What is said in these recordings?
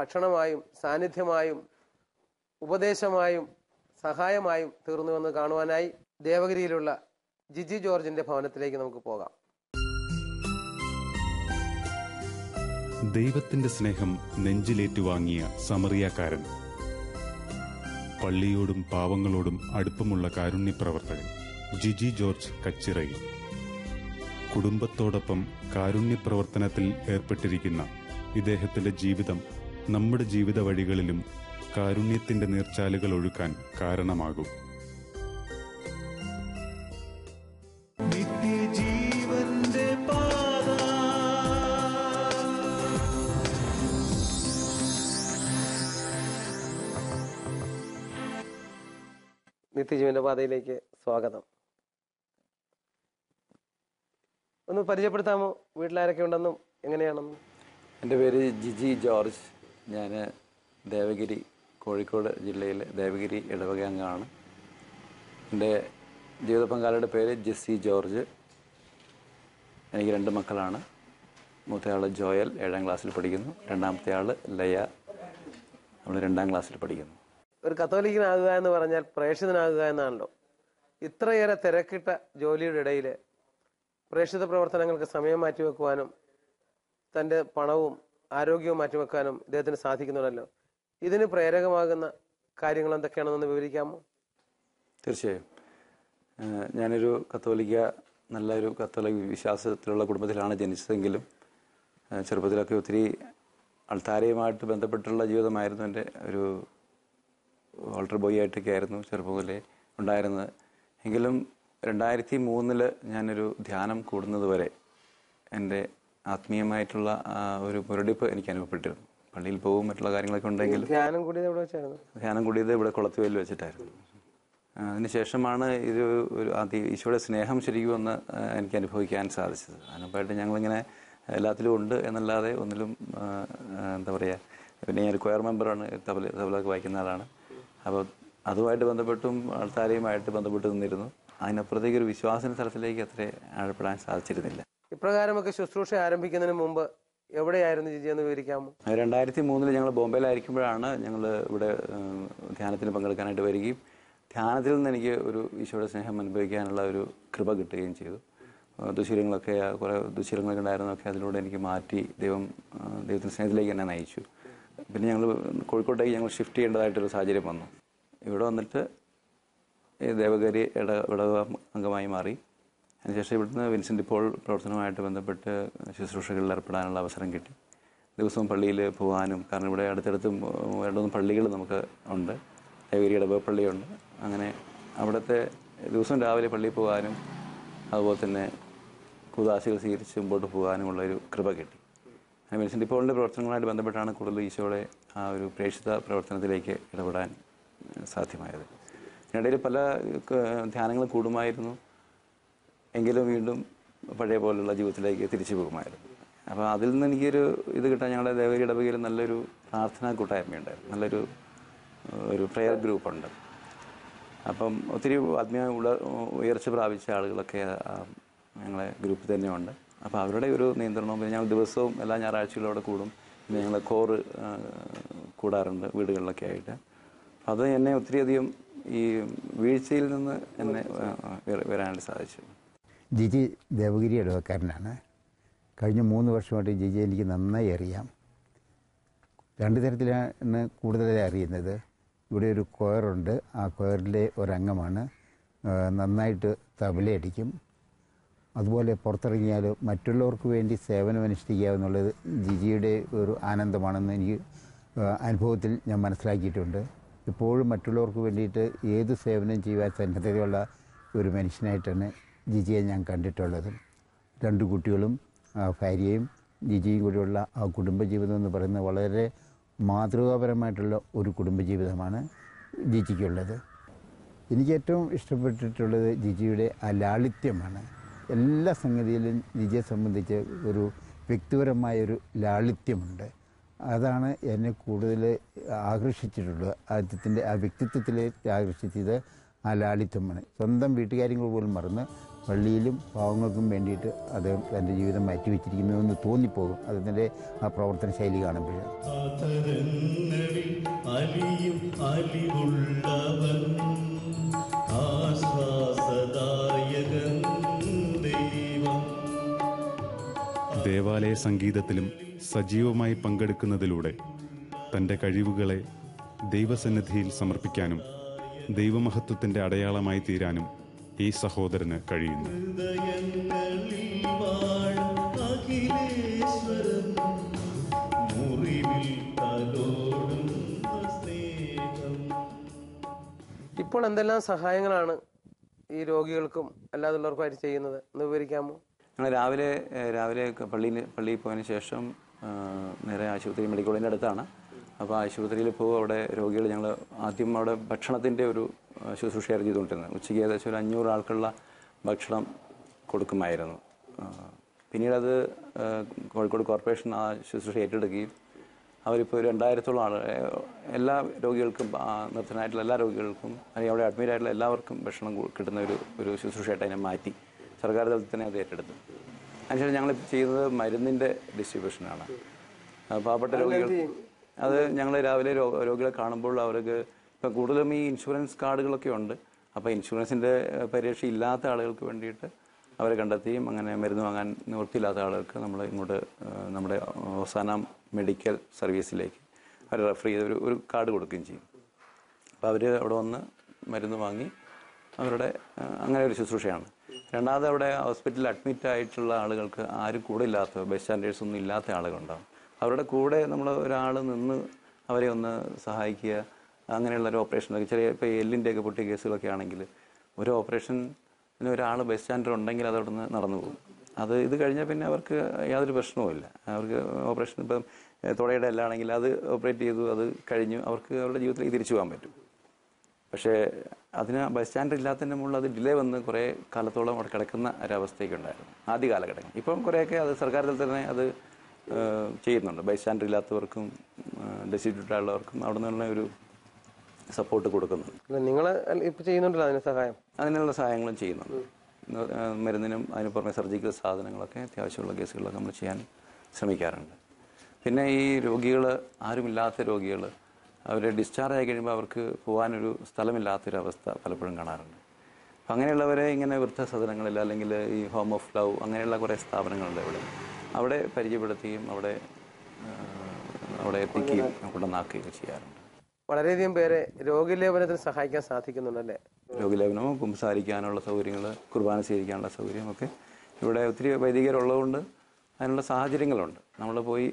ഭക്ഷണമായും സാന്നിധ്യമായും ഉപദേശമായും സഹായമായും തീർന്നുവെന്ന് കാണുവാനായി ദേവഗിരിയിലുള്ള ജിജി ജോർജിന്റെ ഭവനത്തിലേക്ക് നമുക്ക് പോകാം. ദൈവത്തിന്റെ സ്നേഹം നെഞ്ചിലേറ്റുവാങ്ങിയ സമറിയാക്കാരൻ, പള്ളിയോടും പാവങ്ങളോടും അടുപ്പമുള്ള കാരുണ്യപ്രവർത്തകൻ ജിജി ജോർജ് കച്ചിറയിൽ. കുടുംബത്തോടൊപ്പം കാരുണ്യപ്രവർത്തനത്തിൽ ഏർപ്പെട്ടിരിക്കുന്ന ഇദ്ദേഹത്തിന്റെ ജീവിതം നമ്മുടെ ജീവിത വഴികളിലും കാരുണ്യത്തിന്റെ നീർച്ചാലുകൾ ഒഴുക്കാൻ കാരണമാകും. നിത്യജീവന്റെ പാതയിലേക്ക് സ്വാഗതം. ഒന്ന് പരിചയപ്പെടുത്താമോ? വീട്ടിലാരൊക്കെ ഉണ്ടെന്നും എങ്ങനെയാണെന്നും? എൻ്റെ പേര് ജിജി ജോർജ്. ഞാൻ ദേവഗിരി, കോഴിക്കോട് ജില്ലയിലെ ദേവഗിരി ഇടവക അംഗമാണ്. എൻ്റെ ജീവിത പങ്കാളിയുടെ പേര് ജെസ്സി ജോർജ്. എനിക്ക് 2 മക്കളാണ്. മൂത്തയാൾ ജോയൽ 7ാം ക്ലാസ്സിൽ പഠിക്കുന്നു. രണ്ടാമത്തെ ആൾ ലയ, അവൾ 2ാം ക്ലാസ്സിൽ പഠിക്കുന്നു. ഒരു കത്തോലിക്കനാകുക എന്ന് പറഞ്ഞാൽ പ്രേക്ഷിതനാകുക എന്നാണല്ലോ. ഇത്രയേറെ തിരക്കിട്ട ജോലിയുടെ ഇടയിൽ പ്രേക്ഷിത പ്രവർത്തനങ്ങൾക്ക് സമയം മാറ്റിവെക്കുവാനും തൻ്റെ പണവും ആരോഗ്യവും മാറ്റിവെക്കാനും ഇദ്ദേഹത്തിന് സാധിക്കുന്നുണ്ടല്ലോ. ഇതിന് പ്രേരകമാകുന്ന കാര്യങ്ങൾ എന്തൊക്കെയാണെന്ന് വിവരിക്കാമോ? തീർച്ചയായും. ഞാനൊരു നല്ലൊരു കത്തോലിക്ക വിശ്വാസത്തിലുള്ള കുടുംബത്തിലാണ് ജനിച്ചതെങ്കിലും ചെറുപ്പത്തിലൊക്കെ ഒത്തിരി അൾത്താരയുമായിട്ട് ബന്ധപ്പെട്ടുള്ള ജീവിതമായിരുന്നു. എൻ്റെ ഒരു ഓൾട്ടർ ബോയ് ആയിട്ടൊക്കെ ആയിരുന്നു ചെറുപ്പം മുതലേ ഉണ്ടായിരുന്നത്. എങ്കിലും 2003 ഞാനൊരു ധ്യാനം കൂടുന്നത് വരെ എൻ്റെ ആത്മീയമായിട്ടുള്ള ഒരു മുരടിപ്പ് എനിക്ക് അനുഭവപ്പെട്ടിരുന്നു. പള്ളിയിൽ പോകും, മറ്റുള്ള കാര്യങ്ങളൊക്കെ ഉണ്ടെങ്കിലും ധ്യാനം കൂടിയത് ഇവിടെ കുളത്തുവയിൽ വെച്ചിട്ടായിരുന്നു. അതിനുശേഷമാണ് ഇത് ഈശോയുടെ സ്നേഹം ശരിക്കും ഒന്ന് എനിക്ക് അനുഭവിക്കാൻ സാധിച്ചത്. അതിനുമ്പായിട്ട് ഞങ്ങളിങ്ങനെ എല്ലാത്തിലും ഉണ്ട് എന്നല്ലാതെ ഒന്നിലും എന്താ പറയുക. പിന്നെ ഞാൻ കൊയർ മെമ്പറാണ്, തബലൊക്കെ വായിക്കുന്ന ആളാണ്. അപ്പോൾ അതുമായിട്ട് ബന്ധപ്പെട്ടും ആൾത്താരെയുമായിട്ട് ബന്ധപ്പെട്ട് നിന്നിരുന്നു. അതിനപ്പുറത്തേക്ക് ഒരു വിശ്വാസന തലത്തിലേക്ക് അത്ര ആഴപ്പെടാൻ സാധിച്ചിരുന്നില്ല. ഇപ്രകാരമൊക്കെ ശുശ്രൂഷ ആരംഭിക്കുന്നതിന് മുമ്പ് എവിടെയായിരുന്നു ജിജി എന്ന് വിവരിക്കാമോ? 2003 ഞങ്ങൾ ബോംബെയിലായിരിക്കുമ്പോഴാണ് ഞങ്ങൾ ഇവിടെ ധ്യാനത്തിന് പങ്കെടുക്കാനായിട്ട് വരികയും ധ്യാനത്തിൽ നിന്ന് എനിക്ക് ഒരു ഈശോയുടെ സ്നേഹം അനുഭവിക്കാനുള്ള ഒരു കൃപ കിട്ടുകയും ചെയ്തു. ദുശീലങ്ങളൊക്കെ കുറേ ദുശീലങ്ങളൊക്കെ ഉണ്ടായിരുന്നതൊക്കെ അതിലൂടെ എനിക്ക് മാറ്റി ദൈവത്തിൻ്റെ സ്നേഹത്തിലേക്ക് എന്നെ നയിച്ചു. പിന്നെ ഞങ്ങൾ കോഴിക്കോട്ടേക്ക് ഷിഫ്റ്റ് ചെയ്യേണ്ടതായിട്ടൊരു സാഹചര്യം വന്നു. ഇവിടെ വന്നിട്ട് ദേവഗിരി ഇടവക അംഗമായി മാറി. അതിനുശേഷം ഇവിടുന്ന് വിൻസെൻ്റ് പോൾ പ്രവർത്തനവുമായിട്ട് ബന്ധപ്പെട്ട് ശുശ്രൂഷകളിൽ ഏർപ്പെടാനുള്ള അവസരം കിട്ടി. ദിവസവും പള്ളിയിൽ പോകാനും, കാരണം ഇവിടെ അടുത്തടുത്ത് 2-3 പള്ളികൾ നമുക്ക് ഉണ്ട്. ദേവഗിരി ഇടവക പള്ളിയുണ്ട്. അങ്ങനെ അവിടുത്തെ ദിവസവും രാവിലെ പള്ളിയിൽ പോകാനും അതുപോലെ തന്നെ കൂദാശകൾ സ്വീകരിച്ച് മുമ്പോട്ട് പോകാനുമുള്ളൊരു കൃപ കിട്ടി. വിൻസെൻ്റ് പോളിൻ്റെ പ്രവർത്തനങ്ങളുമായിട്ട് ബന്ധപ്പെട്ടാണ് കൂടുതൽ ഈശോയുടെ ആ ഒരു പ്രേക്ഷിത പ്രവർത്തനത്തിലേക്ക് ഇടപെടാൻ സാധ്യമായത്. ഇതിനിടയിൽ പല ധ്യാനങ്ങൾ കൂടുമായിരുന്നു, എങ്കിലും വീണ്ടും പഴയ പോലുള്ള ജീവിതത്തിലേക്ക് തിരിച്ചു പോകുമായിരുന്നു. അപ്പോൾ അതിൽ നിന്ന് എനിക്കൊരു ഇത് കിട്ടാൻ ഞങ്ങളുടെ ദേവഗിരി ഇടവകയിൽ നല്ലൊരു പ്രാർത്ഥനാ കൂട്ടായ്മയുണ്ടായിരുന്നു. നല്ലൊരു പ്രെയർ ഗ്രൂപ്പുണ്ട്. അപ്പം ഒത്തിരി ആത്മീയ ഉയർച്ച പ്രാപിച്ച ആളുകളൊക്കെ ഞങ്ങളെ ഗ്രൂപ്പിൽ തന്നെയുണ്ട്. അപ്പോൾ അവരുടെ ഒരു നിയന്ത്രണവും, പിന്നെ ഞങ്ങൾ ദിവസവും എല്ലാ ഞായറാഴ്ചകളും അവിടെ കൂടും. പിന്നെ ഞങ്ങൾ കോറ് കൂടാറുണ്ട് വീടുകളിലൊക്കെ ആയിട്ട്. അത് എന്നെ ഒത്തിരിയധികം ഈ വീഴ്ചയിൽ നിന്ന് എന്നെ വരാനായിട്ട് സാധിച്ചു. ജിജി ദേവഗിരി ഇടവക്കാരനാണ്. കഴിഞ്ഞ 3 വർഷമായിട്ട് ജിജി എനിക്ക് നന്നായി അറിയാം. 2 തരത്തിലാണ് കൂടുതലായി അറിയുന്നത്. ഇവിടെ ഒരു കൊയറുണ്ട്, ആ കൊയറിലെ ഒരംഗമാണ്. നന്നായിട്ട് തബലയടിക്കും. അതുപോലെ പുറത്തിറങ്ങിയാൽ മറ്റുള്ളവർക്ക് വേണ്ടി സേവനമനുഷ്ഠിക്കുക എന്നുള്ളത് ജിജിയുടെ ഒരു ആനന്ദമാണെന്ന് എനിക്ക് അനുഭവത്തിൽ ഞാൻ മനസ്സിലാക്കിയിട്ടുണ്ട്. എപ്പോഴും മറ്റുള്ളവർക്ക് വേണ്ടിയിട്ട് ഏത് സേവനം ചെയ്യുവാൻ സന്നദ്ധതയുള്ള ഒരു മനുഷ്യനായിട്ടാണ് ജിജിയെ ഞാൻ കണ്ടിട്ടുള്ളത്. 2 കുട്ടികളും ഭാര്യയും ജിജിയും കൂടിയുള്ള ആ കുടുംബജീവിതം എന്ന് പറയുന്നത് വളരെ മാതൃകാപരമായിട്ടുള്ള ഒരു കുടുംബജീവിതമാണ് ജിജിക്കുള്ളത്. എനിക്ക് ഏറ്റവും ഇഷ്ടപ്പെട്ടിട്ടുള്ളത് ജിജിയുടെ ആ ലാളിത്യമാണ്. എല്ലാ സംഗതിയിലും ജിജിയെ സംബന്ധിച്ച് ഒരു വ്യക്തിപരമായൊരു ലാളിത്യമുണ്ട്. അതാണ് എന്നെ കൂടുതൽ ആകർഷിച്ചിട്ടുള്ളത്. അദ്ദേഹത്തിൻ്റെ ആ വ്യക്തിത്വത്തിലേക്ക് ആകർഷിച്ചത് ആ ലാളിത്യമാണ്. സ്വന്തം വീട്ടുകാര്യങ്ങൾ പോലും മറന്ന് പള്ളിയിലും പാവങ്ങൾക്കും വേണ്ടിയിട്ട് അദ്ദേഹം തൻ്റെ ജീവിതം മാറ്റിവെച്ചിരിക്കുന്നു എന്ന് തോന്നിപ്പോകും അദ്ദേഹത്തിൻ്റെ ആ പ്രവർത്തന ശൈലി കാണുമ്പോൾ. അലിവുള്ളവൻ ആശ്വാസദായകൻ ദൈവം. ദേവാലയ സംഗീതത്തിലും സജീവമായി പങ്കെടുക്കുന്നതിലൂടെ തൻ്റെ കഴിവുകളെ ദൈവസന്നിധിയിൽ സമർപ്പിക്കാനും ദൈവമഹത്വത്തിൻ്റെ അടയാളമായി തീരാനും ഈ സഹോദരന് കഴിയുന്നു. ഹൃദയങ്ങളിൽ വാഴും അഖിലേശ്വരൻ മുറിവിൽ തലോടുന്ന സ്നേഹം. ഇപ്പോൾ എന്തെല്ലാം സഹായങ്ങളാണ് ഈ രോഗികൾക്കും അല്ലാതുള്ളവർക്കുമായിട്ട് ചെയ്യുന്നത് എന്ന് വിവരിക്കാമോ? ഞങ്ങൾ രാവിലെ പള്ളിയിൽ പോയതിന് ശേഷം നേരെ ആശുപത്രി മെഡിക്കൽ കോളേജിൻ്റെ അടുത്താണ്. അപ്പോൾ ആശുപത്രിയിൽ പോകും. അവിടെ രോഗികൾ ഞങ്ങൾ ആദ്യം അവിടെ ഭക്ഷണത്തിൻ്റെ ഒരു ശുശ്രൂഷയായിരുന്നു ചെയ്തുകൊണ്ടിരുന്നത്. ഉച്ചയ്ക്ക് ഏകദേശം ഒരു 500 ആൾക്കുള്ള ഭക്ഷണം കൊടുക്കുമായിരുന്നു. പിന്നീട് അത് കോഴിക്കോട് കോർപ്പറേഷൻ ആ ശുശ്രൂഷ ഏറ്റെടുക്കുകയും അവരിപ്പോൾ 2000-ഓളം ആൾ എല്ലാ രോഗികൾക്കും നിർത്തനായിട്ടുള്ള എല്ലാ രോഗികൾക്കും അല്ലെങ്കിൽ അവിടെ അഡ്മിറ്റ് ആയിട്ടുള്ള എല്ലാവർക്കും ഭക്ഷണം കിട്ടുന്ന ഒരു ശുശ്രൂഷയായിട്ട് അതിനെ മാറ്റി സർക്കാർ തലത്തിൽ തന്നെ അത് ഏറ്റെടുത്തു. അതിനുശേഷം ഞങ്ങൾ ചെയ്യുന്നത് മരുന്നിൻ്റെ ഡിസ്ട്രിബ്യൂഷനാണ്. പാവപ്പെട്ട രോഗികൾ അത് ഞങ്ങൾ രാവിലെ രോഗികളെ കാണുമ്പോൾ അവർക്ക് ഇപ്പം കൂടുതലും ഈ ഇൻഷുറൻസ് കാർഡുകളൊക്കെ ഉണ്ട്. അപ്പോൾ ഇൻഷുറൻസിൻ്റെ പരിരക്ഷ ഇല്ലാത്ത ആളുകൾക്ക് വേണ്ടിയിട്ട് അവരെ കണ്ടെത്തിയും അങ്ങനെ മരുന്ന് വാങ്ങാൻ നിവൃത്തിയില്ലാത്ത ആളുകൾക്ക് നമ്മൾ ഇങ്ങോട്ട് നമ്മുടെ അവസാനം മെഡിക്കൽ സർവീസിലേക്ക് അവർ റെഫർ ചെയ്ത് ഒരു കാർഡ് കൊടുക്കുകയും ചെയ്യും. അപ്പോൾ അവർ അവിടെ വന്ന് മരുന്ന് വാങ്ങി അവരുടെ അങ്ങനെ ഒരു ശുശ്രൂഷയാണ്. രണ്ടാമത് അവിടെ ഹോസ്പിറ്റലിൽ അഡ്മിറ്റ് ആയിട്ടുള്ള ആളുകൾക്ക് ആരും കൂടെ ഇല്ലാത്ത ബസ് സ്റ്റാൻഡേർഡ്സ് ഒന്നും ഇല്ലാത്ത ആളുകളുണ്ടാകും. അവരുടെ കൂടെ നമ്മൾ ഒരാൾ നിന്ന് അവരെ ഒന്ന് സഹായിക്കുക. അങ്ങനെയുള്ള ഒരു ഓപ്പറേഷനൊക്കെ ചെറിയ ഇപ്പോൾ എല്ലിൻ്റെയൊക്കെ പൊട്ടിയ കേസുകളൊക്കെ ആണെങ്കിൽ ഒരു ഓപ്പറേഷന് ഒരാൾ ബസ് സ്റ്റാൻഡർ ഉണ്ടെങ്കിൽ അതവിടെ നിന്ന് നടന്നു പോകും. ഇത് കഴിഞ്ഞാൽ പിന്നെ അവർക്ക് യാതൊരു പ്രശ്നവുമില്ല. അവർക്ക് ഓപ്പറേഷൻ ഇപ്പം തുടയുടെ എല്ലാണെങ്കിൽ അത് ഓപ്പറേറ്റ് ചെയ്തു, അത് കഴിഞ്ഞു, അവർക്ക് അവരുടെ ജീവിതത്തിലേക്ക് തിരിച്ചു പോകാൻ പറ്റും. പക്ഷേ അതിന് ബസ് സ്റ്റാൻഡർ ഇല്ലാത്തതിൻ്റെ മുകളിൽ അത് ഡിലേ വന്ന് കുറേ കാലത്തോളം അവിടെ കിടക്കുന്ന ഒരവസ്ഥയൊക്കെ ഉണ്ടായിരുന്നു ആദ്യ കാലഘട്ടങ്ങൾ. ഇപ്പം കുറേയൊക്കെ അത് സർക്കാർ തലത്തിൽ തന്നെ അത് ചെയ്യുന്നുണ്ട്. ബസ് സ്റ്റാൻഡർ ഇല്ലാത്തവർക്കും ഡെസ്റ്റിറ്റ്യൂട്ട് ആയുള്ളവർക്കും അവിടെ നിന്നുള്ള ഒരു സപ്പോർട്ട് കൊടുക്കുന്നുണ്ട്. നിങ്ങൾ ഇപ്പം ചെയ്യുന്നുണ്ടല്ലോ അതിന് സഹായം? അതിനുള്ള സഹായങ്ങളും ചെയ്യുന്നുണ്ട്. മരുന്നിനും അതിന് പുറമെ സർജിക്കൽ സാധനങ്ങളൊക്കെ അത്യാവശ്യമുള്ള കേസുകളൊക്കെ നമ്മൾ ചെയ്യാൻ ശ്രമിക്കാറുണ്ട്. പിന്നെ ഈ രോഗികൾ, ആരുമില്ലാത്ത രോഗികൾ, അവർ ഡിസ്ചാർജ് ആയി കഴിയുമ്പോൾ അവർക്ക് പോകാനൊരു സ്ഥലമില്ലാത്തൊരവസ്ഥ പലപ്പോഴും കാണാറുണ്ട്. അപ്പം അങ്ങനെയുള്ളവരെ ഇങ്ങനെ വൃദ്ധസദനങ്ങളിൽ അല്ലെങ്കിൽ ഈ ഹോം ഓഫ് ലവ് അങ്ങനെയുള്ള കുറേ സ്ഥാപനങ്ങളുണ്ട് അവിടെ പരിചയപ്പെടുത്തുകയും അവിടെ എത്തിക്കുകയും കൊണ്ടുവന്നാക്കുകയും ചെയ്യാറുണ്ട്. വളരെയധികം പേരെ രോഗിലേപനത്തിന് സഹായിക്കാൻ സാധിക്കുന്നുണ്ടല്ലേ? രോഗിലേപനവും കുമ്പസാരിക്കാനുള്ള സൗകര്യങ്ങൾ, കുർബാന സ്വീകരിക്കാനുള്ള സൗകര്യമൊക്കെ ഇവിടെ ഒത്തിരി വൈദികരുള്ളതുകൊണ്ട് അതിനുള്ള സാഹചര്യങ്ങളുണ്ട്. നമ്മൾ പോയി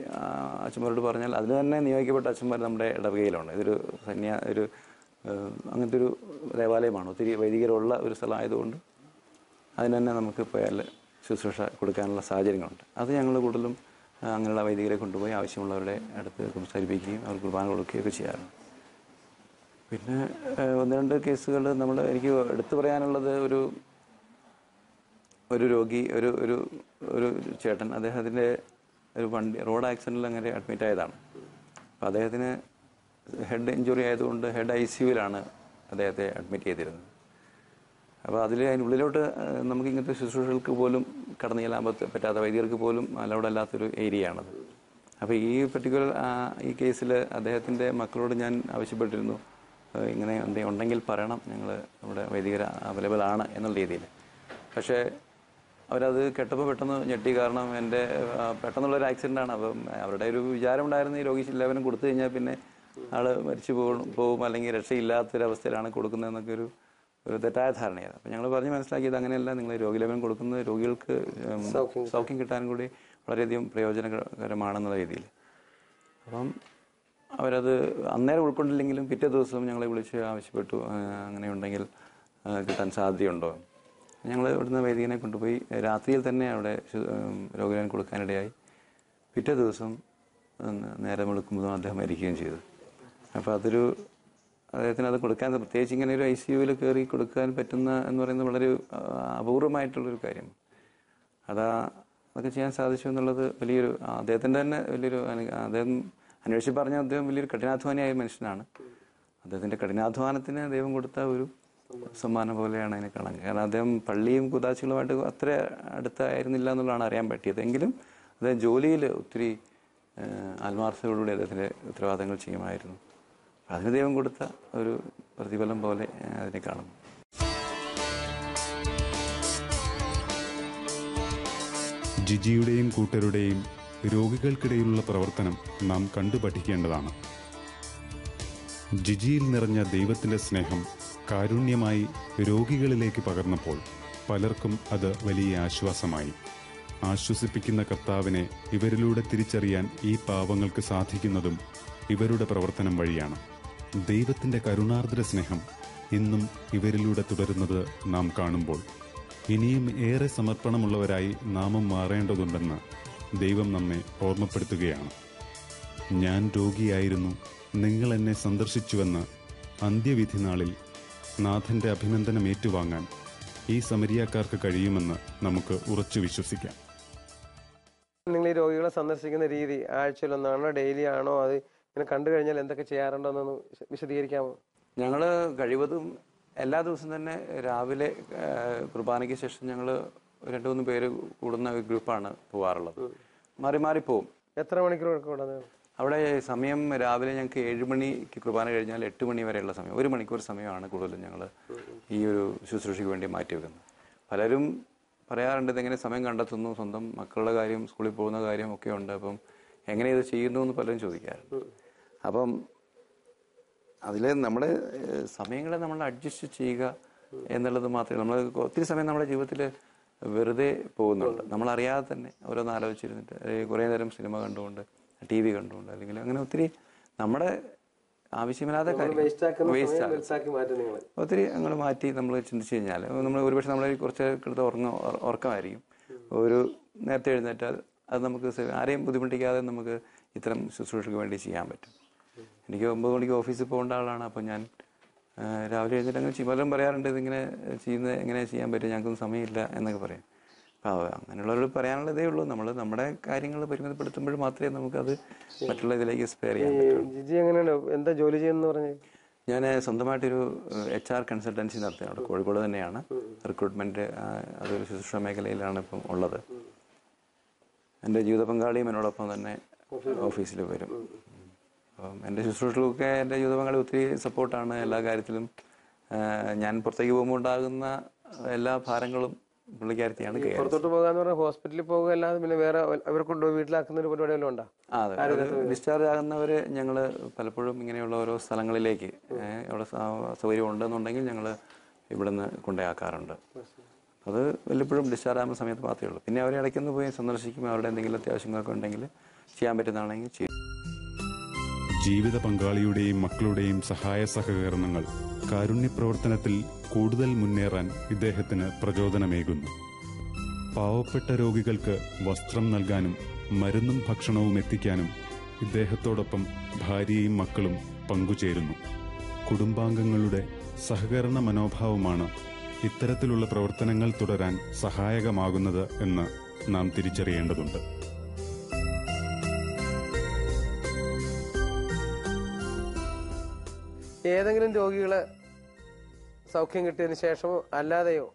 അച്ഛന്മാരോട് പറഞ്ഞാൽ അതിന് തന്നെ നിയോഗിക്കപ്പെട്ട അച്ഛന്മാർ നമ്മുടെ ഇടവകയിലുണ്ട്. ഇതൊരു അങ്ങനത്തെ ഒരു ദേവാലയമാണ്. ഒത്തിരി വൈദികരുള്ള ഒരു സ്ഥലമായതുകൊണ്ട് അതിന് തന്നെ നമുക്ക് പോയാൽ ശുശ്രൂഷ കൊടുക്കാനുള്ള സാഹചര്യങ്ങളുണ്ട്. അത് ഞങ്ങൾ കൂടുതലും അങ്ങനെയുള്ള വൈദികരെ കൊണ്ടുപോയി ആവശ്യമുള്ളവരുടെ അടുത്ത് സംസാരിപ്പിക്കുകയും അവർ കുർബാന കൊടുക്കുകയൊക്കെ ചെയ്യാറുണ്ട്. പിന്നെ 1-2 കേസുകൾ എനിക്ക് എടുത്തു പറയാനുള്ളത്, ഒരു രോഗി, ഒരു ചേട്ടൻ, അദ്ദേഹത്തിൻ്റെ ഒരു റോഡ് ആക്സിഡൻറ്റിൽ അങ്ങനെ അഡ്മിറ്റ് ആയതാണ്. അപ്പോൾ അദ്ദേഹത്തിന് ഹെഡ് ഇഞ്ചുറി ആയതുകൊണ്ട് ഹെഡ് ICUവിലാണ് അദ്ദേഹത്തെ അഡ്മിറ്റ് ചെയ്തിരുന്നത്. അപ്പോൾ അതിനുള്ളിലോട്ട് നമുക്ക് ഇങ്ങനത്തെ ശുശ്രൂഷകൾക്ക് പോലും കടന്നു ചെല്ലാൻ പറ്റാത്ത, വൈദ്യർക്ക് പോലും അലൗഡ് അല്ലാത്തൊരു ഏരിയയാണത്. അപ്പോൾ ഈ പർട്ടിക്കുലർ ഈ കേസിൽ അദ്ദേഹത്തിൻ്റെ മക്കളോട് ഞാൻ ആവശ്യപ്പെട്ടിരുന്നു, ഇങ്ങനെ ഉണ്ടെങ്കിൽ പറയണം, ഞങ്ങൾ നമ്മുടെ വൈദികർ അവൈലബിൾ ആണ് എന്നുള്ള രീതിയിൽ. പക്ഷേ അവരത് കേട്ടപ്പോൾ പെട്ടെന്ന് ഞെട്ടി. കാരണം എൻ്റെ പെട്ടെന്നുള്ളൊരു ആക്സിഡൻ്റാണ്. അപ്പം അവരുടെ ഒരു വിചാരം ഉണ്ടായിരുന്നു, ഈ രോഗി ലേപനം കൊടുത്തു കഴിഞ്ഞാൽ പിന്നെ ആൾ മരിച്ചു പോകും അല്ലെങ്കിൽ രക്ഷയില്ലാത്തൊരവസ്ഥയിലാണ് കൊടുക്കുന്നതെന്നൊക്കെ ഒരു തെറ്റായ ധാരണയാണ്. അപ്പം ഞങ്ങൾ പറഞ്ഞ് മനസ്സിലാക്കിയത് അങ്ങനെയല്ല, നിങ്ങൾ രോഗിലേപനം കൊടുക്കുന്നത് രോഗികൾക്ക് സൗഖ്യം കിട്ടാനും കൂടി വളരെയധികം പ്രയോജനകരമാണെന്നുള്ള രീതിയിൽ. അപ്പം അവരത് അന്നേരം ഉൾക്കൊണ്ടില്ലെങ്കിലും പിറ്റേ ദിവസം ഞങ്ങളെ വിളിച്ച് ആവശ്യപ്പെട്ടു, അങ്ങനെ ഉണ്ടെങ്കിൽ കിട്ടാൻ സാധ്യതയുണ്ടോ. ഞങ്ങൾ ഇവിടുന്ന് വൈദികനെ കൊണ്ടുപോയി രാത്രിയിൽ തന്നെ അവിടെ രോഗിലേപനം കൊടുക്കാനിടയായി. പിറ്റേ ദിവസം നേരം വെളുക്കുമ്പോൾ അദ്ദേഹം മരിക്കുകയും ചെയ്തു. അപ്പോൾ അദ്ദേഹത്തിന് അത് കൊടുക്കാൻ, പ്രത്യേകിച്ച് ഇങ്ങനെ ഒരു ICUവിൽ കയറി കൊടുക്കാൻ പറ്റുന്ന എന്ന് പറയുന്നത് വളരെ അപൂർവമായിട്ടുള്ളൊരു കാര്യം. അതൊക്കെ ചെയ്യാൻ സാധിച്ചു എന്നുള്ളത് വലിയൊരു, അദ്ദേഹത്തിൻ്റെ തന്നെ വലിയൊരു, അദ്ദേഹം അന്വേഷിച്ച് പറഞ്ഞാൽ അദ്ദേഹം വലിയൊരു കഠിനാധ്വാനിയായ മനുഷ്യനാണ്. അദ്ദേഹത്തിൻ്റെ കഠിനാധ്വാനത്തിന് ദൈവം കൊടുത്ത ഒരു സമ്മാനം പോലെയാണ് അതിനെ കാണാൻ. കാരണം അദ്ദേഹം പള്ളിയും കുദാശികളുമായിട്ട് അത്ര അടുത്തായിരുന്നില്ല എന്നുള്ളതാണ് അറിയാൻ പറ്റിയത്. എങ്കിലും അദ്ദേഹം ജോലിയിൽ ഒത്തിരി ആത്മാർത്ഥതയോടുകൂടി അദ്ദേഹത്തിൻ്റെ ഉത്തരവാദിത്തങ്ങൾ ചെയ്യുമായിരുന്നു. അതിന് ദൈവം കൊടുത്ത ഒരു പ്രതിഫലം പോലെ അതിനെ കാണുന്നു. ജിജിയുടെയും കൂട്ടരുടെയും രോഗികൾക്കിടയിലുള്ള പ്രവർത്തനം നാം കണ്ടു പഠിക്കേണ്ടതാണ്. ജിജിയിൽ നിറഞ്ഞ ദൈവത്തിൻ്റെ സ്നേഹം കാരുണ്യമായി രോഗികളിലേക്ക് പകർന്നപ്പോൾ പലർക്കും അത് വലിയ ആശ്വാസമായി. ആശ്വസിപ്പിക്കുന്ന കർത്താവിനെ ഇവരിലൂടെ തിരിച്ചറിയാൻ ഈ പാവങ്ങൾക്ക് സാധിക്കുന്നതും ഇവരുടെ പ്രവർത്തനം വഴിയാണ്. ദൈവത്തിൻ്റെ കരുണാർദ്ര സ്നേഹം ഇന്നും ഇവരിലൂടെ തുടരുന്നത് നാം കാണുമ്പോൾ ഇനിയും ഏറെ സമർപ്പണമുള്ളവരായി നാമും മാറേണ്ടതുണ്ടെന്ന് ദൈവം നമ്മെ ഓർമ്മപ്പെടുത്തുകയാണ്. ഞാൻ രോഗിയായിരുന്നു, നിങ്ങൾ എന്നെ സന്ദർശിച്ചുവെന്ന് അന്ത്യവിധി നാളിൽ നാഥൻ്റെ അഭിനന്ദനം ഏറ്റുവാങ്ങാൻ ഈ സമരിയാക്കാർക്ക് കഴിയുമെന്ന് നമുക്ക് ഉറച്ചു വിശ്വസിക്കാം. നിങ്ങൾ ഈ രോഗികളെ സന്ദർശിക്കുന്ന രീതി ആഴ്ചയിലൊന്നാണോ ഡെയിലി ആണോ, അത് ഇങ്ങനെ കണ്ടു കഴിഞ്ഞാൽ എന്തൊക്കെ ചെയ്യാറുണ്ടോ എന്നൊന്ന് വിശദീകരിക്കാമോ? ഞങ്ങൾ കഴിവതും എല്ലാ ദിവസവും തന്നെ രാവിലെ കുർബാനയ്ക്ക് ശേഷം ഞങ്ങൾ 2-3 പേര് കൂടുന്ന ഒരു ഗ്രൂപ്പാണ് പോകാറുള്ളത്. മാറി മാറി പോവും. എത്ര മണിക്കൂർ കൂടുന്നത് അവിടെ? സമയം രാവിലെ ഞങ്ങൾക്ക് 7 മണിക്ക് കുർബാന കഴിഞ്ഞാൽ 8 മണി വരെയുള്ള സമയം, 1 മണിക്കൂർ സമയമാണ് കൂടുതലും ഞങ്ങൾ ഈ ഒരു ശുശ്രൂഷയ്ക്ക് വേണ്ടി മാറ്റിവെക്കുന്നത്. പലരും പറയാറുണ്ട് ഇതെങ്ങനെ സമയം കണ്ടെത്തുന്നു, സ്വന്തം മക്കളുടെ കാര്യം, സ്കൂളിൽ പോകുന്ന കാര്യം ഒക്കെ ഉണ്ട്, അപ്പം എങ്ങനെ ഇത് ചെയ്യുന്നു എന്ന് പലരും ചോദിക്കാറുണ്ട്. അപ്പം അതിൽ നമ്മുടെ സമയങ്ങളെ നമ്മൾ അഡ്ജസ്റ്റ് ചെയ്യുക എന്നുള്ളത് മാത്രമേ. നമ്മൾ ഒത്തിരി സമയം നമ്മുടെ ജീവിതത്തിൽ വെറുതെ പോകുന്നുണ്ട്, നമ്മളറിയാതെ തന്നെ ഓരോന്ന് ആലോചിച്ചിരുന്നിട്ട് കുറേ നേരം സിനിമ കണ്ടുകൊണ്ട്, TV കണ്ടുകൊണ്ട്, അല്ലെങ്കിൽ അങ്ങനെ ഒത്തിരി നമ്മുടെ ആവശ്യമില്ലാത്ത കാര്യം ഒത്തിരി അങ്ങോട്ട് മാറ്റി നമ്മൾ ചിന്തിച്ചു കഴിഞ്ഞാൽ നമ്മൾ ഒരുപക്ഷെ നമ്മളെ കുറച്ച് എടുത്ത് ഉറക്കമായിരിക്കും. ഒരു നേരത്തെ എഴുന്നേറ്റാൽ അത് നമുക്ക് ആരെയും ബുദ്ധിമുട്ടിക്കാതെ നമുക്ക് ഇത്തരം ശുശ്രൂഷയ്ക്ക് വേണ്ടി ചെയ്യാൻ പറ്റും. എനിക്ക് 9 മണിക്ക് ഓഫീസിൽ പോകേണ്ട ആളാണ്. അപ്പോൾ ഞാൻ രാവിലെ എഴുന്നേറ്റ് അങ്ങനെ പലരും പറയാറുണ്ട് ഇതിങ്ങനെ എങ്ങനെ ചെയ്യാൻ പറ്റും, ഞങ്ങൾക്കൊന്നും സമയമില്ല എന്നൊക്കെ പറയും. അപ്പോൾ അങ്ങനെയുള്ളവരോട് പറയാനുള്ളതേ ഉള്ളൂ, നമ്മൾ നമ്മുടെ കാര്യങ്ങൾ പരിമിതപ്പെടുത്തുമ്പോൾ മാത്രമേ നമുക്കത് മറ്റുള്ള ഇതിലേക്ക് സ്പെയർ ചെയ്യാൻ പറ്റുള്ളൂ. ജിജി എങ്ങനെയാണ്, എന്താ ജോലി ചെയ്യുന്നത് പറഞ്ഞു? ഞാൻ സ്വന്തമായിട്ടൊരു HR കൺസൾട്ടൻസി നടത്തുന്നുണ്ട്, കോഴിക്കോട് തന്നെയാണ്. റിക്രൂട്ട്മെൻറ്റ് അതൊരു ശുശ്രൂഷ മേഖലയിലാണ് ഇപ്പം ഉള്ളത്. എൻ്റെ ജീവിത പങ്കാളിയും എന്നോടൊപ്പം തന്നെ ഓഫീസിൽ വരും. അപ്പം എൻ്റെ ശുശ്രൂഷകൾക്ക് എൻ്റെ ജീവിത പങ്കാളി ഒത്തിരി സപ്പോർട്ടാണ് എല്ലാ കാര്യത്തിലും. ഞാൻ പുറത്തേക്ക് പോകുമ്പോൾ ഉണ്ടാകുന്ന എല്ലാ ഭാരങ്ങളും പുള്ളിക്കാരത്തിയാണ്. പുറത്തോട്ട് പോകാന്ന് പറഞ്ഞാൽ ഹോസ്പിറ്റലിൽ പോകുക അല്ലാതെ പിന്നെ വേറെ അവരെ കൊണ്ടുപോയി വീട്ടിലാക്കുന്ന ഒരു പരിപാടി വല്ലതും ഉണ്ടോ? അതെ, ഡിസ്ചാർജ് ആകുന്നവർ ഞങ്ങൾ പലപ്പോഴും ഇങ്ങനെയുള്ള ഓരോ സ്ഥലങ്ങളിലേക്ക് അവിടെ സൗകര്യം ഉണ്ടെന്നുണ്ടെങ്കിൽ ഞങ്ങൾ ഇവിടെ നിന്ന് കൊണ്ടുപോയാക്കാറുണ്ട്. അത് വല്ലപ്പോഴും ഡിസ്ചാർജ് ആകുന്ന സമയത്ത് മാത്രമേ ഉള്ളൂ. പിന്നെ അവരെ ഇടയ്ക്കൊന്ന് പോയി സന്ദർശിക്കും, അവരുടെ എന്തെങ്കിലും അത്യാവശ്യങ്ങളൊക്കെ ഉണ്ടെങ്കിൽ ചെയ്യാൻ പറ്റുന്നതാണെങ്കിൽ ചെയ്യും. ജീവിത പങ്കാളിയുടെയും മക്കളുടെയും സഹായ സഹകരണങ്ങൾ കാരുണ്യപ്രവർത്തനത്തിൽ കൂടുതൽ മുന്നേറാൻ ഇദ്ദേഹത്തിന് പ്രചോദനമേകുന്നു. പാവപ്പെട്ട രോഗികൾക്ക് വസ്ത്രം നൽകാനും മരുന്നും ഭക്ഷണവും എത്തിക്കാനും ഇദ്ദേഹത്തോടൊപ്പം ഭാര്യയും മക്കളും പങ്കുചേരുന്നു. കുടുംബാംഗങ്ങളുടെ സഹകരണ മനോഭാവമാണ് ഇത്തരത്തിലുള്ള പ്രവർത്തനങ്ങൾ തുടരാൻ സഹായകമാകുന്നത് എന്ന് നാം തിരിച്ചറിയേണ്ടതുണ്ട്. ഏതെങ്കിലും രോഗികളെ സൗഖ്യം കിട്ടിയതിന് ശേഷമോ അല്ലാതെയോ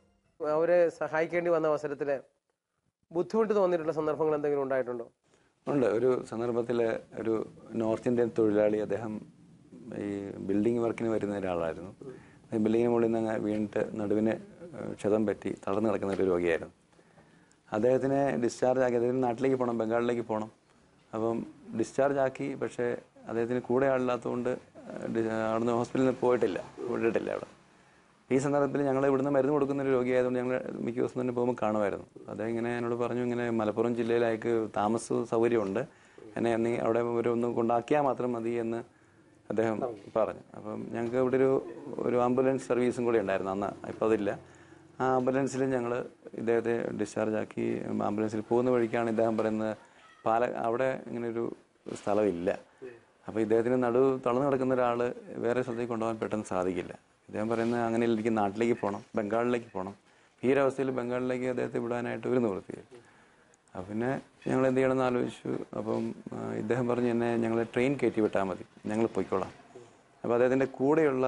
അവരെ സഹായിക്കേണ്ടി വന്ന അവസരത്തിൽ ബുദ്ധിമുട്ട് തോന്നിയിട്ടുള്ള സന്ദർഭങ്ങൾ എന്തെങ്കിലും ഉണ്ടായിട്ടുണ്ടോ? ഉണ്ട്. ഒരു സന്ദർഭത്തിൽ ഒരു നോർത്ത് ഇന്ത്യൻ തൊഴിലാളി, അദ്ദേഹം ഈ ബിൽഡിംഗ് വർക്കിന് വരുന്ന ഒരാളായിരുന്നു. ബിൽഡിങ്ങിന് മുകളിൽ നിന്ന് വീണിട്ട് നടുവിന് ക്ഷതം പറ്റി തളർന്നു കിടക്കുന്ന ഒരു രോഗിയായിരുന്നു. അദ്ദേഹത്തിനെ ഡിസ്ചാർജ് ആക്കി, അദ്ദേഹത്തിന് നാട്ടിലേക്ക് പോകണം, ബംഗാളിലേക്ക് പോകണം. അപ്പം ഡിസ്ചാർജ് ആക്കി. പക്ഷേ അദ്ദേഹത്തിന് കൂടെ ആളില്ലാത്തതുകൊണ്ട് അവിടുന്ന് ഹോസ്പിറ്റലിൽ പോയിട്ടില്ല, വിട്ടിട്ടില്ല അവിടെ. ഈ സന്ദർഭത്തിൽ ഞങ്ങൾ ഇവിടുന്ന് മരുന്ന് കൊടുക്കുന്ന ഒരു രോഗിയായതുകൊണ്ട് ഞങ്ങൾ മിക്ക ദിവസം തന്നെ പോകുമ്പോൾ കാണുമായിരുന്നു. അദ്ദേഹം ഇങ്ങനെ എന്നോട് പറഞ്ഞു, ഇങ്ങനെ മലപ്പുറം ജില്ലയിലേക്ക് താമസ സൗകര്യമുണ്ട്, എന്നെ അവിടെ ഒന്ന് കൊണ്ടാക്കിയാൽ മാത്രം മതി എന്ന് അദ്ദേഹം പറഞ്ഞു. അപ്പം ഞങ്ങൾക്ക് ഇവിടെ ഒരു ആംബുലൻസ് സർവീസും കൂടി ഉണ്ടായിരുന്നു അന്ന്, ഇപ്പോൾ അതില്ല. ആ ആംബുലൻസിൽ ഞങ്ങൾ ഇദ്ദേഹത്തെ ഡിസ്ചാർജ് ആക്കി. ആംബുലൻസിൽ പോകുന്ന വഴിക്കാണ് ഇദ്ദേഹം പറയുന്നത് അവിടെ ഇങ്ങനെ ഒരു സ്ഥലമില്ല. അപ്പോൾ ഇദ്ദേഹത്തിന് തളർന്നു കിടക്കുന്ന ഒരാൾ വേറെ സ്ഥലത്തേക്ക് കൊണ്ടുപോകാൻ പെട്ടെന്ന് സാധിക്കില്ല. ഇദ്ദേഹം പറയുന്നത് അങ്ങനെ എനിക്ക് നാട്ടിലേക്ക് പോകണം, ബംഗാളിലേക്ക് പോകണം. ഈ ഒരവസ്ഥയിൽ ബംഗാളിലേക്ക് അദ്ദേഹത്തെ വിടാനായിട്ട് ഒരു നിവൃത്തിയില്ല. അപ്പം പിന്നെ ഞങ്ങൾ എന്ത് ചെയ്യണമെന്ന് ആലോചിച്ചു. അപ്പം ഇദ്ദേഹം പറഞ്ഞു, എന്നെ ഞങ്ങൾ ട്രെയിൻ കയറ്റി വിട്ടാൽ മതി, ഞങ്ങൾ പൊയ്ക്കോളാം. അപ്പോൾ അദ്ദേഹത്തിൻ്റെ കൂടെയുള്ള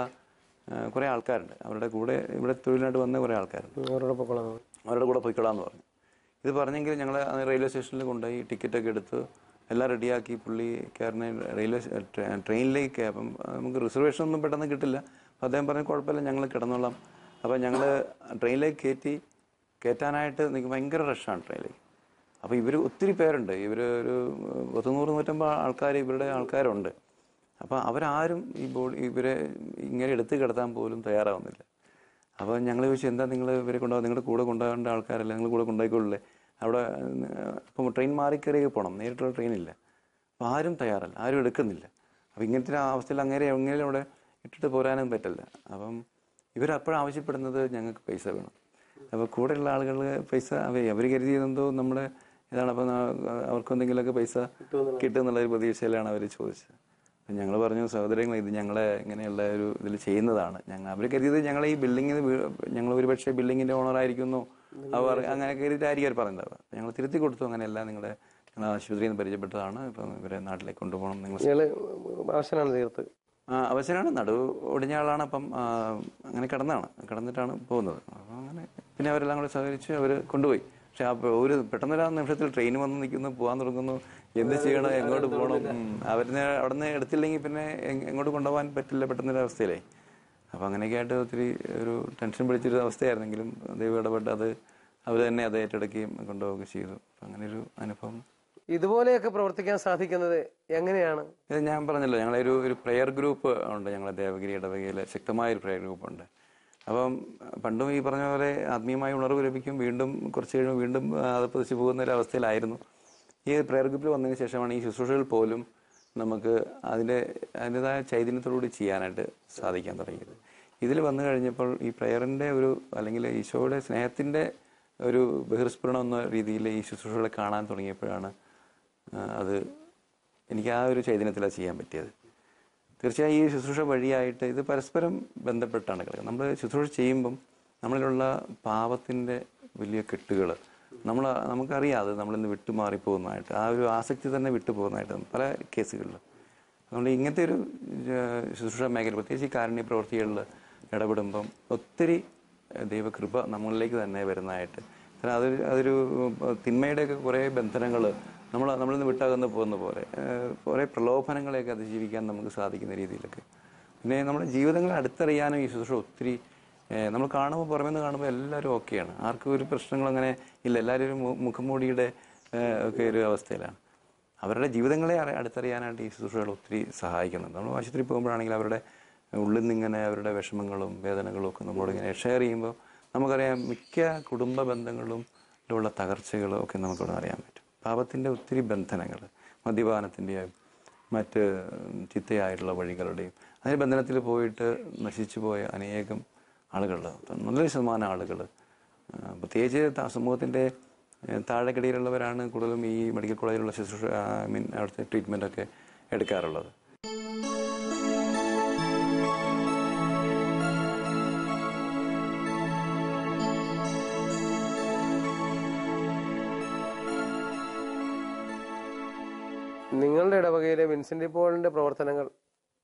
കുറേ ആൾക്കാരുണ്ട്, അവരുടെ കൂടെ ഇവിടെ തൊഴിലിനായിട്ട് വന്ന കുറേ ആൾക്കാരുണ്ട്, അവരുടെ കൂടെ പൊയ്ക്കോളാം എന്ന് പറഞ്ഞു. ഇത് പറഞ്ഞെങ്കിൽ ഞങ്ങൾ റെയിൽവേ സ്റ്റേഷനിൽ കൊണ്ടുപോയി ടിക്കറ്റൊക്കെ എടുത്ത് എല്ലാം റെഡിയാക്കി പുള്ളിക്കാരനെ ട്രെയിനിലേക്ക്. അപ്പം നമുക്ക് റിസർവേഷൻ ഒന്നും പെട്ടെന്ന് കിട്ടില്ല. അപ്പോൾ അദ്ദേഹം പറഞ്ഞു കുഴപ്പമില്ല, ഞങ്ങൾ കിടന്നോളാം. അപ്പോൾ ഞങ്ങൾ ട്രെയിനിലേക്ക് കയറ്റാനായിട്ട് എനിക്ക് ഭയങ്കര റഷാണ് ട്രെയിനിലേക്ക്. അപ്പോൾ ഇവർ ഒത്തിരി പേരുണ്ട്, ഇവർ ഒരു 100-150 ആൾക്കാർ ഇവരുടെ ആൾക്കാരുണ്ട്. അപ്പോൾ അവരാരും ഇവരെ ഇങ്ങനെ എടുത്ത് കിടത്താൻ പോലും തയ്യാറാവുന്നില്ല. അപ്പോൾ ഞങ്ങൾ ചോദിച്ചു, എന്താ നിങ്ങൾ ഇവരെ കൊണ്ടുപോകാൻ, നിങ്ങളുടെ കൂടെ കൊണ്ടുപോകേണ്ട ആൾക്കാരല്ല, നിങ്ങൾ കൂടെ കൊണ്ടുപോയിക്കൊള്ളില്ലേ? അവിടെ ഇപ്പം ട്രെയിൻ മാറിക്കയറിയൊക്കെ പോകണം, നേരിട്ടുള്ള ട്രെയിനില്ല. അപ്പോൾ ആരും തയ്യാറല്ല, ആരും എടുക്കുന്നില്ല. അപ്പോൾ ഇങ്ങനത്തെ അവസ്ഥയിൽ എങ്ങനെ അവിടെ ഇട്ടിട്ട് പോരാനും പറ്റില്ല. അപ്പം ഇവരപ്പോഴാവശ്യപ്പെടുന്നത് ഞങ്ങൾക്ക് പൈസ വേണം. അപ്പോൾ കൂടെയുള്ള ആളുകൾ പൈസ അവർ കരുതിയതെന്തോ നമ്മുടെ ഇതാണ്. അപ്പം അവർക്കെന്തെങ്കിലുമൊക്കെ പൈസ കിട്ടുമെന്നുള്ളൊരു പ്രതീക്ഷയിലാണ് അവർ ചോദിച്ചത്. അപ്പം ഞങ്ങൾ പറഞ്ഞു, സഹോദരങ്ങൾ, ഇത് ഞങ്ങളെ ഇങ്ങനെയുള്ള ഒരു ഇതിൽ ചെയ്യുന്നതാണ്. അവർ കരുതിയത് ഞങ്ങളെ ഈ ബിൽഡിങ്ങിന് ഞങ്ങൾ ഒരുപക്ഷെ ബിൽഡിങ്ങിൻ്റെ ഓണറായിരിക്കുന്നു, അവർ അങ്ങനെ കരുതിയിട്ടായിരിക്കും അവർ പറഞ്ഞത്. ഞങ്ങൾ തിരുത്തി കൊടുത്തു, അങ്ങനെയല്ല, ഞങ്ങൾ ആശുപത്രിയിൽ നിന്ന് പരിചയപ്പെട്ടതാണ്, ഇപ്പം ഇവരെ നാട്ടിലേക്ക് കൊണ്ടുപോകണം. അവശനാണ്, നടു ഒടിഞ്ഞ ആളാണ്. അപ്പം അങ്ങനെ കിടന്നിട്ടാണ് പോകുന്നത്. അപ്പം അങ്ങനെ പിന്നെ അവരെല്ലാം കൂടെ സഹകരിച്ച് അവർ കൊണ്ടുപോയി. പക്ഷെ ഒരു പെട്ടെന്നൊരു നിമിഷത്തിൽ ട്രെയിൻ വന്ന് നിൽക്കുന്നു, പോകാൻ തുടങ്ങുന്നു, എന്ത് ചെയ്യണം, എങ്ങോട്ട് പോകണം, അവിടെ നിന്ന് എടുത്തില്ലെങ്കിൽ പിന്നെ എങ്ങോട്ട് കൊണ്ടുപോകാൻ പറ്റില്ല, പെട്ടെന്നൊരു അവസ്ഥയിലേ. അപ്പം അങ്ങനെയൊക്കെ ആയിട്ട് ഒത്തിരി ഒരു ടെൻഷൻ പിടിച്ചൊരു അവസ്ഥയായിരുന്നെങ്കിലും ദൈവം ഇടപെട്ട് അവർ തന്നെ അത് ഏറ്റെടുക്കുകയും കൊണ്ടുപോവുകയും ചെയ്തു. അപ്പം അങ്ങനെയൊരു അനുഭവം. ഇതുപോലെയൊക്കെ പ്രവർത്തിക്കാൻ സാധിക്കുന്നത് എങ്ങനെയാണ്? ഇത് ഞാൻ പറഞ്ഞല്ലോ, ഞങ്ങളെ ഒരു പ്രയർ ഗ്രൂപ്പ് ഉണ്ട്. ഞങ്ങളെ ദേവഗിരി ഇടവകയിൽ ശക്തമായൊരു പ്രയർ ഗ്രൂപ്പുണ്ട്. അപ്പം പണ്ടും ഈ പറഞ്ഞ പോലെ ആത്മീയമായ ഉണർവ് ലഭിക്കും, വീണ്ടും കുറച്ച് കഴിയുമ്പോൾ വീണ്ടും അതപ്പതിച്ച് പോകുന്ന ഒരു അവസ്ഥയിലായിരുന്നു. ഈ പ്രയർ ഗ്രൂപ്പിൽ വന്നതിന് ശേഷമാണ് ഈ ശുശ്രൂഷകൾ പോലും നമുക്ക് അതിൻ്റെതായ ചൈതന്യത്തോടുകൂടി ചെയ്യാനായിട്ട് സാധിക്കാൻ തുടങ്ങിയത്. ഇതിൽ വന്നു കഴിഞ്ഞപ്പോൾ ഈ പ്രയറിൻ്റെ അല്ലെങ്കിൽ ഈശോയുടെ സ്നേഹത്തിൻ്റെ ഒരു ബഹിർസ്ഫുരണം എന്ന രീതിയിൽ ഈ ശുശ്രൂഷകളെ കാണാൻ തുടങ്ങിയപ്പോഴാണ് അത് എനിക്ക് ആ ഒരു ചൈതന്യത്തിലാണ് ചെയ്യാൻ പറ്റിയത്. തീർച്ചയായും ഈ ശുശ്രൂഷ വഴിയായിട്ട് ഇത് പരസ്പരം ബന്ധപ്പെട്ടാണ് കിടക്കുന്നത്. നമ്മൾ ശുശ്രൂഷ ചെയ്യുമ്പം നമ്മളിലുള്ള പാപത്തിൻ്റെ വലിയ കെട്ടുകൾ നമുക്കറിയാം, അത് നമ്മളിന്ന് വിട്ടുമാറിപ്പോകുന്നതായിട്ട്, ആ ഒരു ആസക്തി തന്നെ വിട്ടുപോകുന്നതായിട്ട് പല കേസുകളിലും. അതുകൊണ്ട് ഇങ്ങനത്തെ ഒരു ശുശ്രൂഷ മേഖല, പ്രത്യേകിച്ച് ഈ കാരുണ്യ പ്രവൃത്തികളിൽ ഇടപെടുമ്പം ഒത്തിരി ദൈവകൃപ നമ്മളിലേക്ക് തന്നെ വരുന്നതായിട്ട്. അതൊരു തിന്മയുടെയൊക്കെ കുറേ ബന്ധനങ്ങൾ നമ്മളിൽ നിന്ന് വിട്ടകന്ന് പോകുന്ന പോലെ കുറേ പ്രലോഭനങ്ങളെയൊക്കെ അതിജീവിക്കാൻ നമുക്ക് സാധിക്കുന്ന രീതിയിലൊക്കെ. പിന്നെ നമ്മുടെ ജീവിതങ്ങളെ അടുത്തറിയാനും ഈ ശുശ്രൂഷ ഒത്തിരി നമ്മൾ കാണുമ്പോൾ, പുറമേ നിന്ന് കാണുമ്പോൾ എല്ലാവരും ഓക്കെയാണ്, ആർക്കും ഒരു പ്രശ്നങ്ങളങ്ങനെ ഇല്ല, എല്ലാവരും ഒരു മുഖംമൂടിയുടെ ഒക്കെ ഒരു അവസ്ഥയിലാണ്. അവരുടെ ജീവിതങ്ങളെ അടുത്തറിയാനായിട്ട് ഈ ശുശ്രൂഷകൾ ഒത്തിരി സഹായിക്കുന്നുണ്ട്. നമ്മൾ ആശുപത്രിയിൽ പോകുമ്പോഴാണെങ്കിൽ അവരുടെ ഉള്ളിൽ നിന്നിങ്ങനെ അവരുടെ വിഷമങ്ങളും വേദനകളും ഒക്കെ നമ്മളോടിങ്ങനെ ഷെയർ ചെയ്യുമ്പോൾ നമുക്കറിയാം മിക്ക കുടുംബ ബന്ധങ്ങളിലുള്ള തകർച്ചകളും ഒക്കെ നമുക്കിവിടെ അറിയാൻ പറ്റും. പാപത്തിൻ്റെ ഒത്തിരി ബന്ധനങ്ങൾ, മദ്യപാനത്തിൻ്റെയും മറ്റ് ചിത്തയായിട്ടുള്ള വഴികളുടെയും അതിന് ബന്ധനത്തിൽ പോയിട്ട് നശിച്ചു പോയ അനേകം ആളുകളുടെ നല്ലൊരു ശതമാനം ആളുകൾ, പ്രത്യേകിച്ച് സമൂഹത്തിൻ്റെ താഴെക്കിടയിലുള്ളവരാണ് കൂടുതലും ഈ മെഡിക്കൽ കോളേജിലുള്ള ശുശ്രൂഷ അവിടുത്തെ ട്രീറ്റ്മെൻറ്റൊക്കെ എടുക്കാറുള്ളത്. നിങ്ങളുടെ ഇടവകയിലെ വിൻസെന്റ് പോളിന്റെ പ്രവർത്തനങ്ങൾ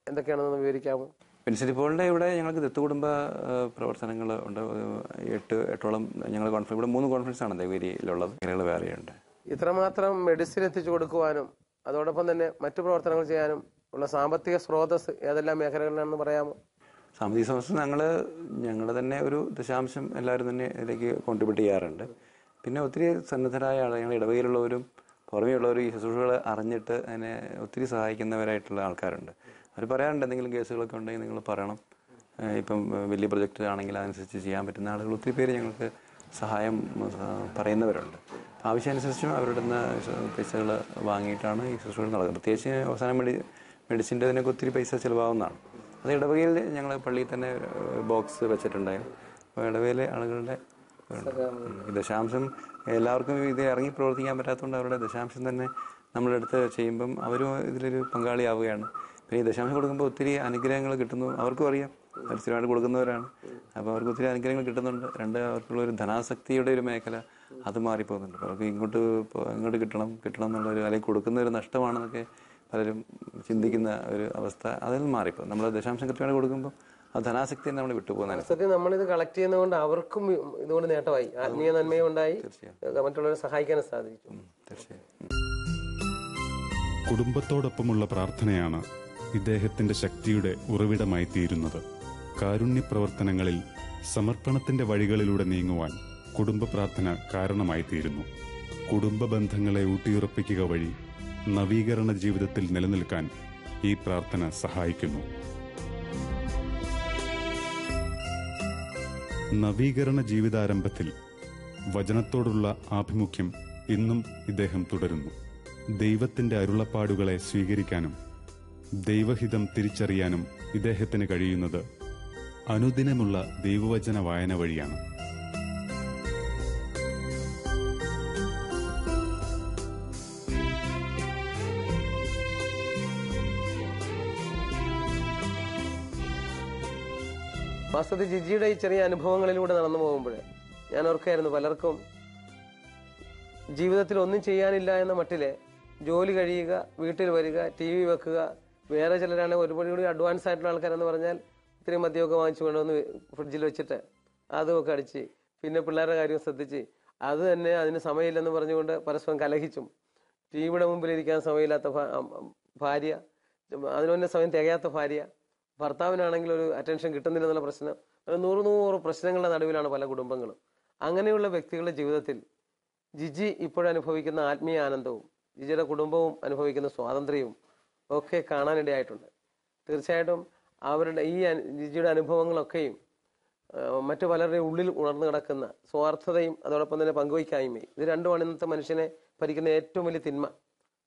എന്തൊക്കെയാണെന്ന് വിവരിക്കാമോ? വിൻസെന്റ് പോളിന്റെ ഇവിടെ ഞങ്ങൾക്ക് ദത്തുകുടുംബ പ്രവർത്തനങ്ങൾ ഉണ്ട്. 8ഓളം ഞങ്ങൾ കോൺഫറൻസ്, ഇവിടെ 3 കോൺഫറൻസാണ് ദേവഗിരിയിലുള്ളത്, മേഖലകൾ വേറെയുണ്ട്. ഇത്രമാത്രം മെഡിസിൻ എത്തിച്ചു കൊടുക്കുവാനും അതോടൊപ്പം തന്നെ മറ്റു പ്രവർത്തനങ്ങൾ ചെയ്യാനും ഉള്ള സാമ്പത്തിക സ്രോതസ് ഏതെല്ലാം മേഖലകളിലാണെന്ന് പറയാമോ? സാമ്പത്തിക സ്രോതസ് ഞങ്ങൾ തന്നെ ഒരു ദശാംശം എല്ലാവരും തന്നെ ഇതിലേക്ക് കോൺട്രിബ്യൂട്ട് ചെയ്യാറുണ്ട്. പിന്നെ ഒത്തിരി സന്നദ്ധരായ ഞങ്ങളുടെ ഇടവകയിലുള്ളവരും പുറമെയുള്ളവരും ഈ ശുശ്രൂഷകൾ അറിഞ്ഞിട്ട് അതിനെ ഒത്തിരി സഹായിക്കുന്നവരായിട്ടുള്ള ആൾക്കാരുണ്ട്. അവർ പറയാറുണ്ട്, എന്തെങ്കിലും കേസുകളൊക്കെ ഉണ്ടെങ്കിൽ നിങ്ങൾ പറയണം, ഇപ്പം വലിയ പ്രൊജക്റ്റ് ആണെങ്കിൽ അതനുസരിച്ച് ചെയ്യാൻ പറ്റുന്ന ആളുകൾ ഒത്തിരി പേര് ഞങ്ങൾക്ക് സഹായം പറയുന്നവരുണ്ട്. ആവശ്യമനുസരിച്ചും അവരുടെ നിന്ന് പൈസകൾ വാങ്ങിയിട്ടാണ് ഈ ശുശ്രൂഷകൾ നടക്കുന്നത്. പ്രത്യേകിച്ച് അവസാനം മെഡിസിൻ്റെ അതിനൊക്കെ ഒത്തിരി പൈസ ചിലവാകുന്നതാണ്. അത് ഇടവകയിൽ ഞങ്ങൾ പള്ളിയിൽ തന്നെ ബോക്സ് വെച്ചിട്ടുണ്ടായിരുന്നു. അപ്പോൾ ഇടവകയിലെ ആളുകളുടെ ദശാംശം എല്ലാവർക്കും ഇത് ഇറങ്ങി പ്രവർത്തിക്കാൻ പറ്റാത്തതുകൊണ്ട് അവരുടെ ദശാംശം തന്നെ നമ്മളെടുത്ത് ചെയ്യുമ്പം അവരും ഇതിലൊരു പങ്കാളിയാവുകയാണ്. പിന്നെ ഈ ദശാംശം കൊടുക്കുമ്പോൾ ഒത്തിരി അനുഗ്രഹങ്ങൾ കിട്ടുന്നു. അവർക്കും അറിയാം, സ്ഥിരമായിട്ട് കൊടുക്കുന്നവരാണ്. അപ്പോൾ അവർക്ക് ഒത്തിരി അനുഗ്രഹങ്ങൾ കിട്ടുന്നുണ്ട്. അവർക്കുള്ള ഒരു ധനാസക്തിയുടെ ഒരു മേഖല അത് മാറിപ്പോകുന്നുണ്ട്. അവർക്ക് ഇങ്ങോട്ട് കിട്ടണം എന്നുള്ളൊരു, അല്ലെങ്കിൽ കൊടുക്കുന്ന ഒരു നഷ്ടമാണെന്നൊക്കെ പലരും ചിന്തിക്കുന്ന ഒരു അവസ്ഥ അതിൽ മാറിപ്പോൾ നമ്മൾ ദശാംശം കൃത്യമായിട്ട് കൊടുക്കുമ്പോൾ ആ ധനാസക്തി തന്നെ നമ്മൾ വിട്ടുപോകുന്നതാണ്. സത്യം നമ്മളിത് കളക്ട് ചെയ്യുന്നതുകൊണ്ട് അവർക്കും ഇതുകൊണ്ട് നേട്ടമായി, ആത്മീയ നന്മയും ഉണ്ടായി, മറ്റുള്ളവരെ സഹായിക്കാനും സാധിച്ചു. തീർച്ചയായും. കുടുംബത്തോടൊപ്പമുള്ള പ്രാർത്ഥനയാണ് ഇദ്ദേഹത്തിന്റെ ശക്തിയുടെ ഉറവിടമായി തീരുന്നത്. കാരുണ്യ പ്രവർത്തനങ്ങളിൽ സമർപ്പണത്തിന്റെ വഴികളിലൂടെ നീങ്ങുവാൻ കുടുംബ പ്രാർത്ഥന കാരണമായി തീരുന്നു. കുടുംബ ബന്ധങ്ങളെ ഊട്ടിയുറപ്പിക്കുക വഴി നവീകരണ ജീവിതത്തിൽ നിലനിൽക്കാൻ ഈ പ്രാർത്ഥന സഹായിക്കുന്നു. നവീകരണ ജീവിതാരംഭത്തിൽ വചനത്തോടുള്ള ആഭിമുഖ്യം ഇന്നും ഇദ്ദേഹം തുടരുന്നു. ദൈവത്തിന്റെ അരുളപ്പാടുകളെ സ്വീകരിക്കാനും ദൈവഹിതം തിരിച്ചറിയാനും ഇദ്ദേഹത്തിന് കഴിയുന്നത് അനുദിനമുള്ള ദൈവവചന വായന വഴിയാണ്. വാസ്തവത്തിൽ ജിജിയുടെ ഈ ചെറിയ അനുഭവങ്ങളിലൂടെ നടന്നു പോകുമ്പോൾ ഞാൻ ഓർക്കായിരുന്നു, പലർക്കും ജീവിതത്തിൽ ഒന്നും ചെയ്യാനില്ല എന്ന മട്ടില് ജോലി കഴിയുക, വീട്ടിൽ വരിക, TV വെക്കുക, വേറെ ചിലരാണെങ്കിൽ ഒരുപാട് കൂടി അഡ്വാൻസ് ആയിട്ടുള്ള ആൾക്കാരെന്ന് പറഞ്ഞാൽ ഇത്തിരി മദ്യമൊക്കെ വാങ്ങിച്ചു കൊണ്ടുവന്ന് ഫ്രിഡ്ജിൽ വെച്ചിട്ട് അതുമൊക്കെ അടിച്ച്, പിന്നെ പിള്ളേരുടെ കാര്യം ശ്രദ്ധിച്ച്, അത് തന്നെ അതിന് സമയമില്ലെന്ന് പറഞ്ഞുകൊണ്ട് പരസ്പരം കലഹിച്ചും, ടിവിയുടെ മുമ്പിൽ ഇരിക്കാൻ സമയമില്ലാത്ത ഭാര്യ, അതിന് തന്നെ സമയം തികയാത്ത ഭാര്യ, ഭർത്താവിനാണെങ്കിൽ ഒരു അറ്റൻഷൻ കിട്ടുന്നില്ലെന്നുള്ള പ്രശ്നം, 100 പ്രശ്നങ്ങളുടെ നടുവിലാണ് പല കുടുംബങ്ങളും. അങ്ങനെയുള്ള വ്യക്തികളുടെ ജീവിതത്തിൽ ജിജി ഇപ്പോഴനുഭവിക്കുന്ന ആത്മീയ ആനന്ദവും ജിജിയുടെ കുടുംബവും അനുഭവിക്കുന്ന സ്വാതന്ത്ര്യവും ഒക്കെ കാണാനിടയായിട്ടുണ്ട്. തീർച്ചയായിട്ടും അവരുടെ ഈ ജിജിയുടെ അനുഭവങ്ങളൊക്കെയും മറ്റു പലരുടെയും ഉള്ളിൽ ഉണർന്നു കിടക്കുന്ന സ്വാർത്ഥതയും അതോടൊപ്പം തന്നെ പങ്കുവയ്ക്കായ്മയും, ഇത് രണ്ടുമാണ് ഇന്നത്തെ മനുഷ്യനെ ഭരിക്കുന്ന ഏറ്റവും വലിയ തിന്മ.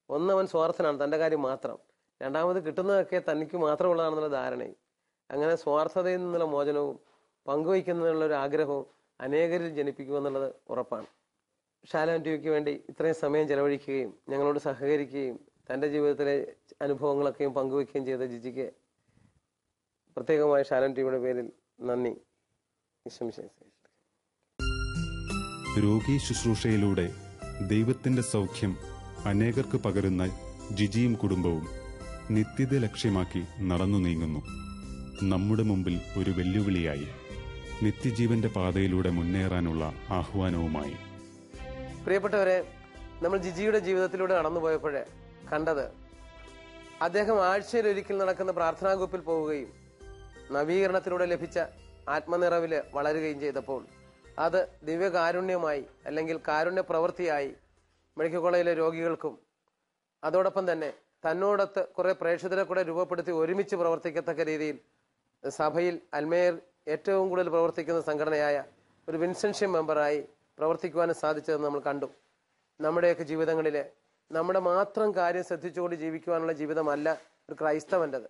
ഒന്നവൻ സ്വാർത്ഥനാണ്, തൻ്റെ കാര്യം മാത്രം. രണ്ടാമത് കിട്ടുന്നതൊക്കെ തനിക്ക് മാത്രമുള്ളതാണെന്നുള്ള ധാരണയും. അങ്ങനെ സ്വാർത്ഥതയിൽ നിന്നുള്ള മോചനവും പങ്കുവയ്ക്കുന്നതിനുള്ള ഒരു ആഗ്രഹവും അനേകരിൽ ജനിപ്പിക്കുമെന്നുള്ളത് ഉറപ്പാണ്. ഷാലോം ടിവിക്ക് വേണ്ടി ഇത്രയും സമയം ചെലവഴിക്കുകയും ഞങ്ങളോട് സഹകരിക്കുകയും തൻ്റെ ജീവിതത്തിലെ അനുഭവങ്ങളൊക്കെയും പങ്കുവയ്ക്കുകയും ചെയ്ത ജിജിക്ക് പ്രത്യേകമായി ഷാലോം ടിവിയുടെ പേരിൽ നന്ദി. രോഗി ശുശ്രൂഷയിലൂടെ ദൈവത്തിന്റെ സൗഖ്യം അനേകർക്ക് പകരുന്ന ജിജിയും കുടുംബവും നിത്യത ലക്ഷ്യമാക്കി നടന്നു നീങ്ങുന്നു. നമ്മുടെ മുമ്പിൽ ഒരു വെല്ലുവിളിയായി, നിത്യജീവന്റെ പാതയിലൂടെ മുന്നേറാനുള്ള ആഹ്വാനവുമായി. പ്രിയപ്പെട്ടവരെ, നമ്മൾ ജിജിയുടെ ജീവിതത്തിലൂടെ കടന്നുപോയപ്പോഴേ കണ്ടത്, അദ്ദേഹം ആഴ്ചയിലൊരിക്കൽ നടക്കുന്ന പ്രാർത്ഥനാ ഗ്രൂപ്പിൽ പോവുകയും നവീകരണത്തിലൂടെ ലഭിച്ച ആത്മനിറവില് വളരുകയും ചെയ്തപ്പോൾ അത് ദിവ്യകാരുണ്യമായി അല്ലെങ്കിൽ കാരുണ്യ പ്രവൃത്തിയായി മെഡിക്കൽ കോളേജിലെ രോഗികൾക്കും അതോടൊപ്പം തന്നെ തന്നോടൊത്ത് കുറെ പ്രേക്ഷിതരെ കൂടെ രൂപപ്പെടുത്തി ഒരുമിച്ച് പ്രവർത്തിക്കത്തക്ക രീതിയിൽ സഭയിൽ അൽമേയർ ഏറ്റവും കൂടുതൽ പ്രവർത്തിക്കുന്ന സംഘടനയായ ഒരു വിൻസെൻഷ്യം മെമ്പറായി പ്രവർത്തിക്കുവാനും സാധിച്ചതെന്ന് നമ്മൾ കണ്ടു. നമ്മുടെയൊക്കെ ജീവിതങ്ങളിൽ നമ്മുടെ മാത്രം കാര്യം ശ്രദ്ധിച്ചുകൊണ്ട് ജീവിക്കുവാനുള്ള ജീവിതമല്ല ഒരു ക്രൈസ്തവൻ്റെത്.